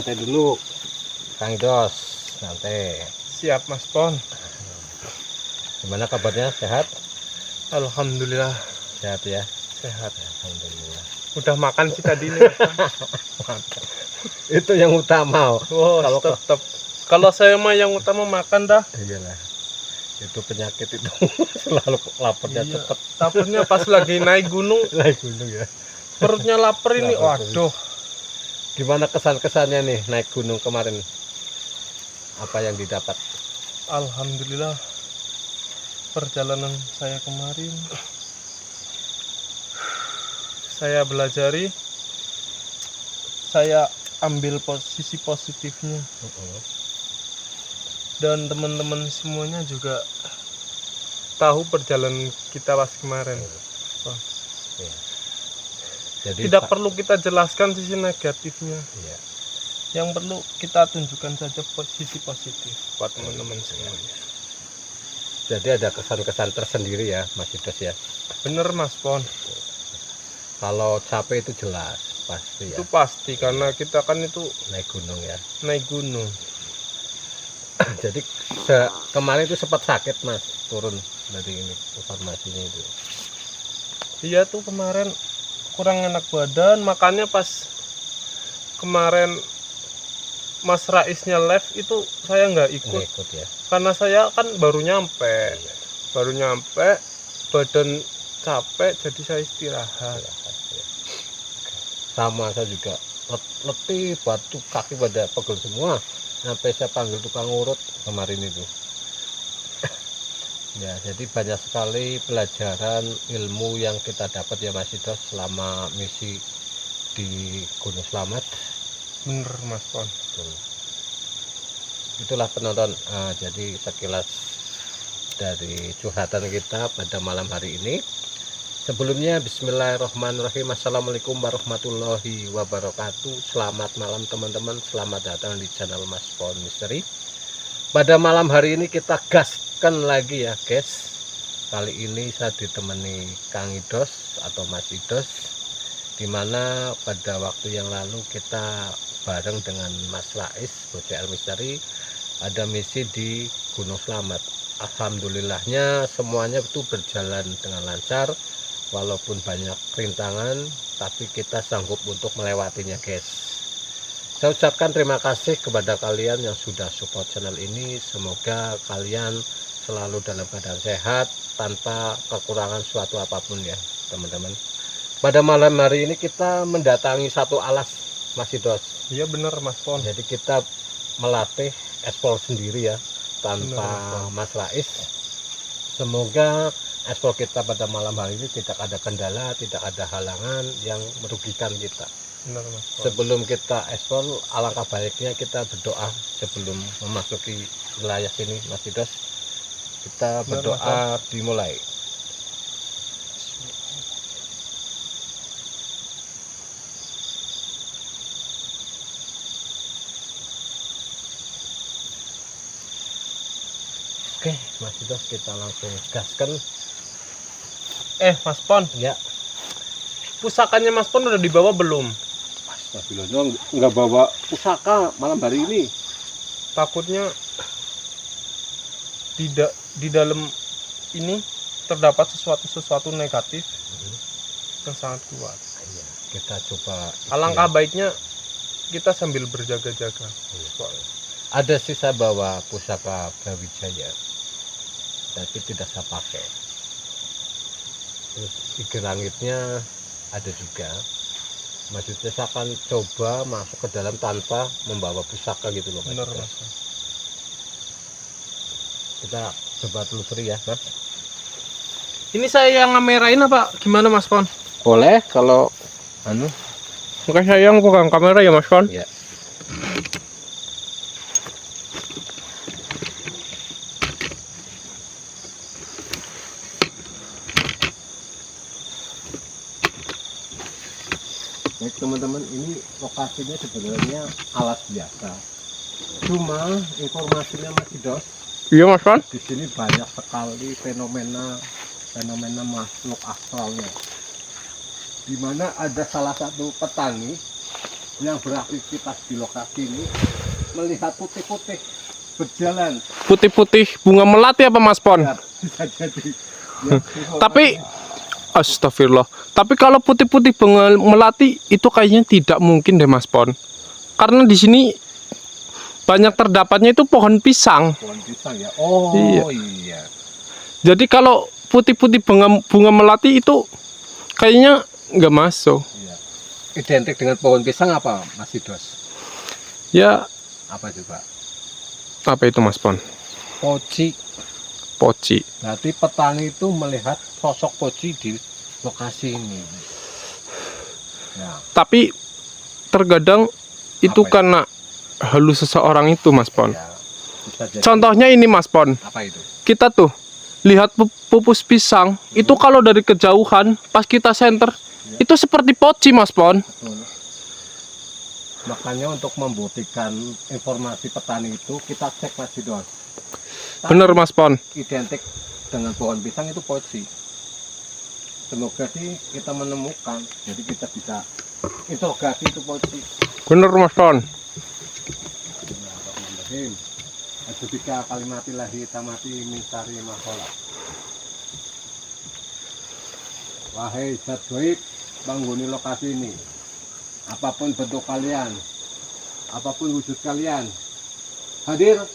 santai dulu. Kang Dos, santai. Siap Mas Pon. Gimana kabarnya? Sehat? Alhamdulillah Sehat ya? sehat. Alhamdulillah. Udah makan sih tadi nih Mas Pon. Itu yang utama. Wow, tetap. Kalau saya mah yang utama makan dah. Iyalah. Itu penyakit itu selalu laparnya Iya. cepet. Takutnya pas lagi naik gunung Naik gunung ya. perutnya lapar ini. Lapar Waduh. Gimana kesan-kesannya nih naik gunung kemarin? Apa yang didapat? Alhamdulillah perjalanan saya kemarin saya belajari, saya ambil posisi positifnya, dan teman-teman semuanya juga tahu perjalanan kita pas kemarin. Ya. Jadi Tidak perlu kita jelaskan sisi negatifnya, ya. yang perlu kita tunjukkan saja sisi positif buat teman-teman semuanya. Jadi ada kesan-kesan tersendiri ya Mas Idos ya. Bener Mas Pon, Kalau capek itu jelas pasti ya. itu pasti karena kita kan itu Naik gunung ya. naik gunung. Jadi kemarin itu sempat sakit Mas turun dari ini informasinya itu. Iya tuh kemarin kurang enak badan, makanya pas kemarin Mas Raisnya live itu saya nggak ikut. Nggak ikut ya. Karena saya kan baru nyampe, badan capek, jadi saya istirahat. Sama saya juga letih, batu kaki pada pegel semua. Sampai saya panggil tukang urut kemarin itu. Ya, jadi banyak sekali pelajaran ilmu yang kita dapat ya Mas Idos selama misi di Gunung Slamet. Bener Mas Pon. Itulah penonton, jadi sekilas dari curhatan kita pada malam hari ini. Sebelumnya bismillahirrahmanirrahim. Assalamualaikum warahmatullahi wabarakatuh. Selamat malam teman-teman, selamat datang di channel Mas Pon Misteri. Pada malam hari ini kita gaskan lagi ya guys. Kali ini saya ditemani Kang Idos atau Mas Idos, dimana pada waktu yang lalu kita bareng dengan Mas Rais BCL Misteri ada misi di Gunung Slamet. Alhamdulillahnya semuanya itu berjalan dengan lancar, walaupun banyak rintangan tapi kita sanggup untuk melewatinya guys. Saya ucapkan terima kasih kepada kalian yang sudah support channel ini. Semoga kalian selalu dalam keadaan sehat tanpa kekurangan suatu apapun ya teman-teman. Pada malam hari ini kita mendatangi satu alas Mas Idos. Iya bener Mas Pon. Jadi kita melatih ekspor sendiri ya tanpa Bener, Mas Rais. Semoga ekspor kita pada malam hari ini tidak ada kendala, tidak ada halangan yang merugikan kita. Bener Mas Pon. Sebelum kita ekspor, alangkah baiknya kita berdoa sebelum memasuki wilayah sini Mas Idos. Kita Bener, berdoa dimulai. Oke Mas Idos, kita langsung gaskan Mas Pon, ya. pusakanya Mas Pon udah dibawa belum? Astagfirullah, nggak bawa pusaka malam hari ini. Takutnya tidak di dalam ini terdapat sesuatu negatif yang sangat kuat. Iya, kita coba. Alangkah baiknya kita sambil berjaga-jaga. Ada sih saya bawa pusaka Brawijaya, tapi tidak saya pakai. Terus Igi Langitnya ada juga. Maksudnya saya akan coba masuk ke dalam tanpa membawa pusaka gitu loh Mas. Bener Mas. Kita coba telusuri ya Mas. Ini saya yang ngamerain apa gimana Mas Pon? Boleh kalau anu. Bukan saya yang pegang kamera ya Mas Pon? Ya. Baik teman-teman, ini lokasinya sebenarnya alas biasa. Cuma informasinya Mas Idos, Iya Mas Pon. di sini banyak sekali fenomena makhluk astralnya. Di mana ada salah satu petani yang beraktivitas di lokasi ini melihat putih-putih berjalan. Putih-putih bunga melati apa Mas Pon? Ya, bisa jadi. Ya, Tapi astagfirullah. Tapi kalau putih-putih bunga melati itu kayaknya tidak mungkin deh Mas Pon. Karena di sini banyak terdapatnya itu pohon pisang. pohon pisang ya. Oh Iya. iya. Jadi kalau putih-putih bunga melati itu kayaknya nggak masuk. Iya. Identik dengan pohon pisang apa Mas Sidos? Ya, Apa juga? apa itu Mas Pon? Poci. Poci. Berarti petani itu melihat sosok poci di lokasi ini. Nah, Tapi terkadang itu Apa itu? karena halus seseorang itu Mas Pon. ya, bisa jadi. Contohnya ini Mas Pon. Apa itu? Kita tuh lihat pupus pisang itu kalau dari kejauhan pas kita senter Ya. itu seperti poci Mas Pon. Betul. Makanya untuk membuktikan informasi petani itu kita cek Mas Sidos. Bener Mas Pon. Identik dengan pohon pisang itu poci. Semoga sih kita menemukan, jadi kita bisa interogasi itu poci. Bener Mas Pon. Bismillahirrahmanirrahim. Adubika kalimatillahi tamati min syarri ma khalaq. Wahai zat gaib, bangguni lokasi ini. Apapun bentuk kalian, apapun wujud kalian, hadir.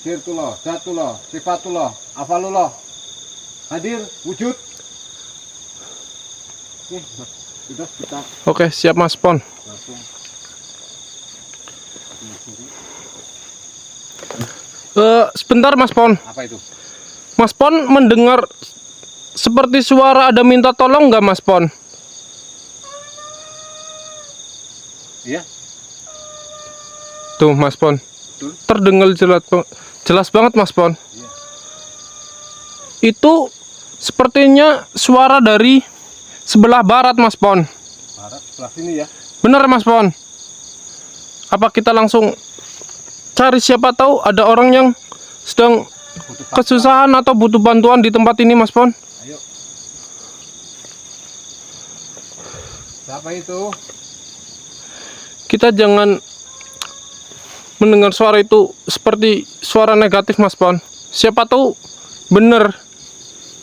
Sirtullah, zatullah, sifatullah, afalullah. Hadir, wujud. Oke, sudah kita Oke, siap Mas Pon. langsung. Sebentar Mas Pon. Apa itu? Mas Pon mendengar seperti suara ada minta tolong nggak Mas Pon? Iya, Tuh Mas Pon. betul. Terdengar jelas banget Mas Pon. Iya. Itu sepertinya suara dari sebelah barat Mas Pon. Barat sebelah sini ya. Bener Mas Pon. Apa kita langsung cari, siapa tahu ada orang yang sedang Butuh fakta. kesusahan atau butuh bantuan di tempat ini Mas Pon. Ayo. Siapa itu? Kita jangan mendengar suara itu seperti suara negatif Mas Pon. Siapa tahu bener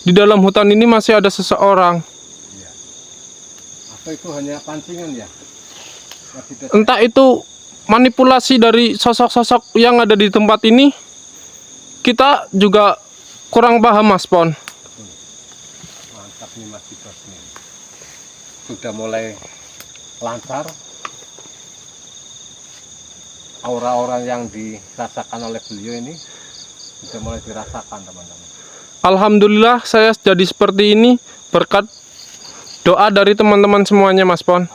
di dalam hutan ini masih ada seseorang. Iya. Atau itu hanya pancingan ya? Ya, tidak. Entah itu manipulasi dari sosok-sosok yang ada di tempat ini. Kita juga kurang paham Mas Pon. Mantap nih Mas Sidos nih. Sudah mulai lancar. Aura-aura yang dirasakan oleh beliau ini sudah mulai dirasakan teman-teman. Alhamdulillah saya jadi seperti ini berkat doa dari teman-teman semuanya Mas Pon. Amin.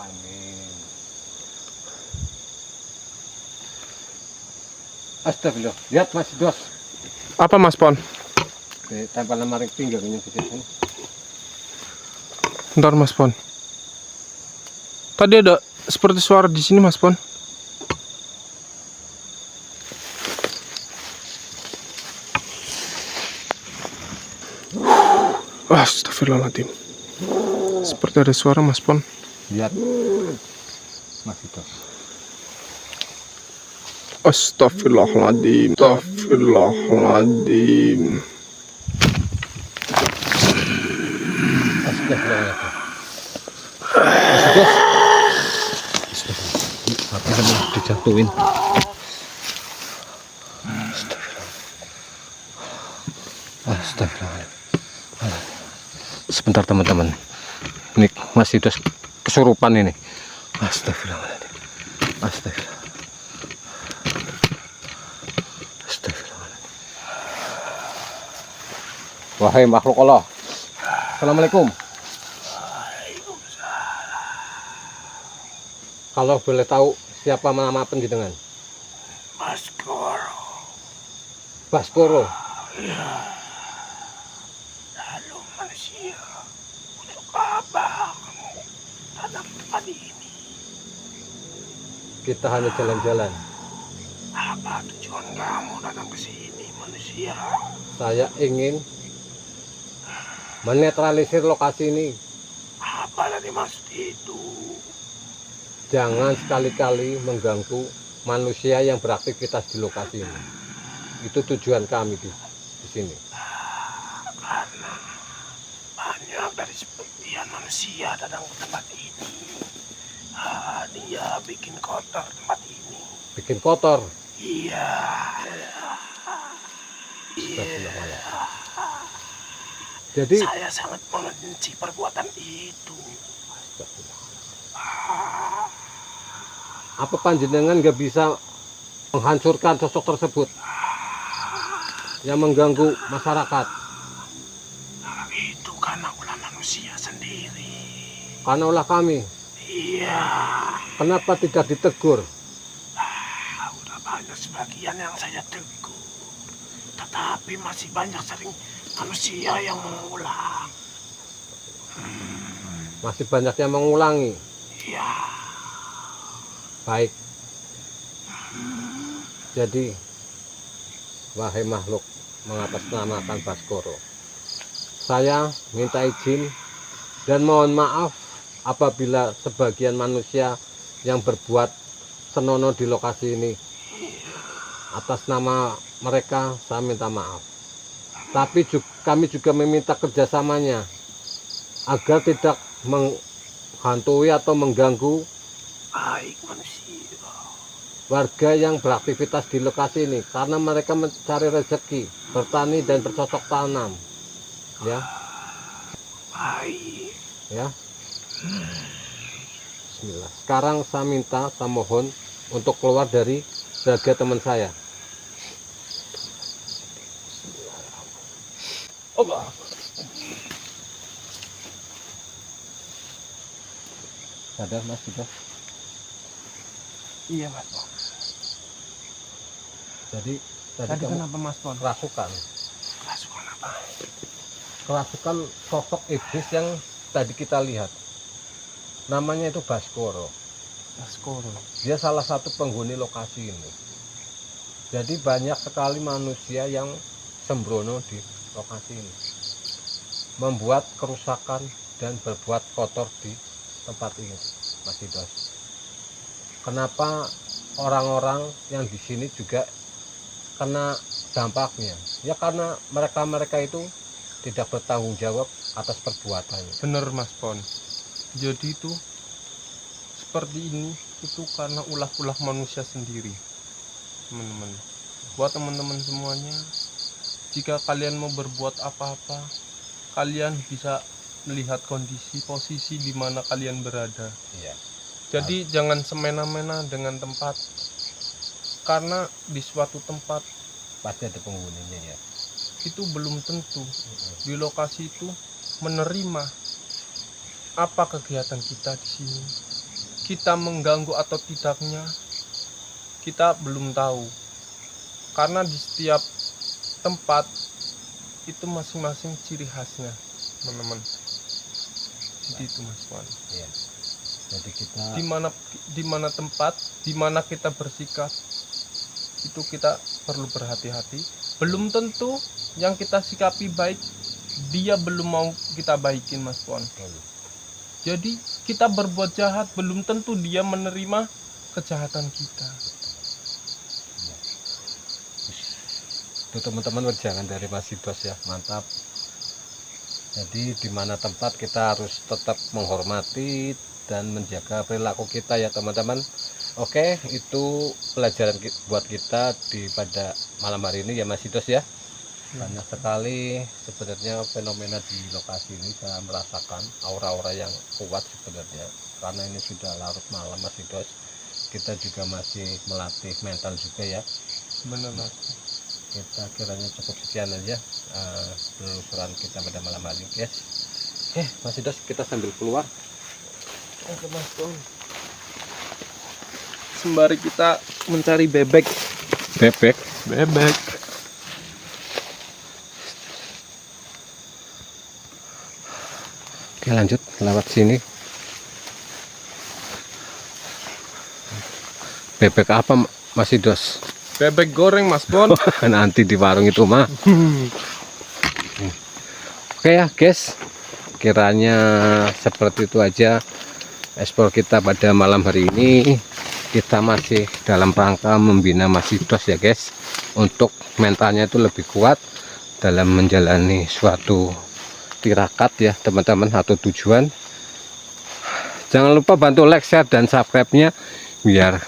Astagfirullah. Lihat Mas Sidos. Apa Mas Pon? Di tempelan maring pinggir ini di sini. Bentar Mas Pon. Tadi ada seperti suara di sini Mas Pon. Astagfirullahaladzim. Seperti ada suara Mas Pon. Lihat Mas Sidos. Astagfirullahaladzim. Astagfirullahaladzim. Astagfirullahaladzim. Mas Sidos. Astagfirullah. Apa namanya dijatuhin? Astagfirullah. Sebentar teman-teman. Ini Mas Sidos kesurupan ini. Astagfirullahaladzim. Astagfirullah. Astagfirullahaladzim. Wahai makhluk Allah. Assalamualaikum. Kalau boleh tahu siapa nama penjenengan? Baskoro. Baskoro. Lalu manusia, untuk apa kamu datang ke tempat ini? Kita hanya jalan-jalan. Apa tujuan kamu datang ke sini, manusia? Saya ingin menetralisir lokasi ini. Apa tadi maksud itu? jangan sekali-kali mengganggu manusia yang beraktivitas di lokasi ini. Itu tujuan kami di sini. Karena banyak dari sebagian manusia datang ke tempat ini. Dia bikin kotor tempat ini. Bikin kotor. Iya. Jadi Saya sangat membenci perbuatan itu. apa panjenengan nggak bisa menghancurkan sosok tersebut yang mengganggu masyarakat? Itu karena ulah manusia sendiri. Karena ulah kami. Iya. Kenapa tidak ditegur? Udah banyak sebagian yang saya tegur. Tetapi masih banyak sering manusia yang mengulang. Masih banyak yang mengulangi. Iya. Baik. Jadi, wahai makhluk mengatasnamakan Baskoro, saya minta izin dan mohon maaf apabila sebagian manusia yang berbuat senonoh di lokasi ini. Atas nama mereka saya minta maaf. Tapi kami juga meminta kerjasamanya agar tidak menghantui atau mengganggu Baik manusia. warga yang beraktivitas di lokasi ini, karena mereka mencari rezeki, bertani dan bercocok tanam. Ya, Baik. ya. Bismillah. Sekarang saya mohon untuk keluar dari raga teman saya. Allah. Sadar Mas sudah. Iya Mas Pon. Jadi tadi Tadi kamu kenapa Mas Pon? kerasukan. Kerasukan apa? Kerasukan sosok iblis yang tadi kita lihat. Namanya itu Baskoro. Baskoro. Dia salah satu penghuni lokasi ini. Jadi banyak sekali manusia yang sembrono di lokasi ini, membuat kerusakan dan berbuat kotor di tempat ini, Mas Idos. Kenapa orang-orang yang di sini juga kena dampaknya? Ya karena mereka itu tidak bertanggung jawab atas perbuatannya. Bener Mas Pon. Jadi itu seperti ini itu karena ulah-ulah manusia sendiri, teman-teman. Buat teman-teman semuanya, jika kalian mau berbuat apa-apa, kalian bisa melihat kondisi posisi di mana kalian berada. Iya. Jadi jangan semena-mena dengan tempat, karena di suatu tempat Pasti ada penghuninya ya. itu belum tentu di lokasi itu menerima apa kegiatan kita di sini. Kita mengganggu atau tidaknya kita belum tahu, karena di setiap tempat itu masing-masing ciri khasnya, teman-teman. Jadi itu Mas Wan. Iya. Jadi kita Di mana tempat, di mana kita bersikap, itu kita perlu berhati-hati. Belum tentu yang kita sikapi baik, dia belum mau kita baikin Mas Wan. Jadi kita berbuat jahat, belum tentu dia menerima kejahatan kita. itu teman-teman jangan dari Mas Idos ya, mantap. Jadi di mana tempat kita harus tetap menghormati dan menjaga perilaku kita ya teman-teman. Oke, itu pelajaran buat kita pada malam hari ini ya Mas Idos ya. Banyak sekali sebenarnya fenomena di lokasi ini, saya merasakan aura-aura yang kuat sebenarnya, karena ini sudah larut malam Mas Idos. Kita juga masih melatih mental juga ya. Benar Mas. Kita kiranya cukup sekian aja penelusuran kita pada malam hari guys. Mas Idos, kita sambil keluar. Oke Mas Wan. Sembari kita mencari bebek. Bebek. Oke, lanjut lewat sini. Bebek apa Mas Idos? Bebek goreng Mas Bon. Nanti di warung itu mah. Oke ya guys, kiranya seperti itu aja Explore kita pada malam hari ini, kita masih dalam rangka membina Mas-Idos ya guys, untuk mentalnya itu lebih kuat dalam menjalani suatu tirakat ya teman-teman, atau tujuan. Jangan lupa bantu like, share, dan subscribe-nya biar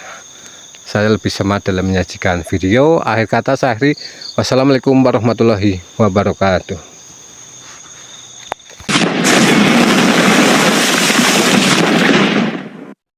saya lebih semangat dalam menyajikan video. Akhir kata saya akhiri, wassalamualaikum warahmatullahi wabarakatuh.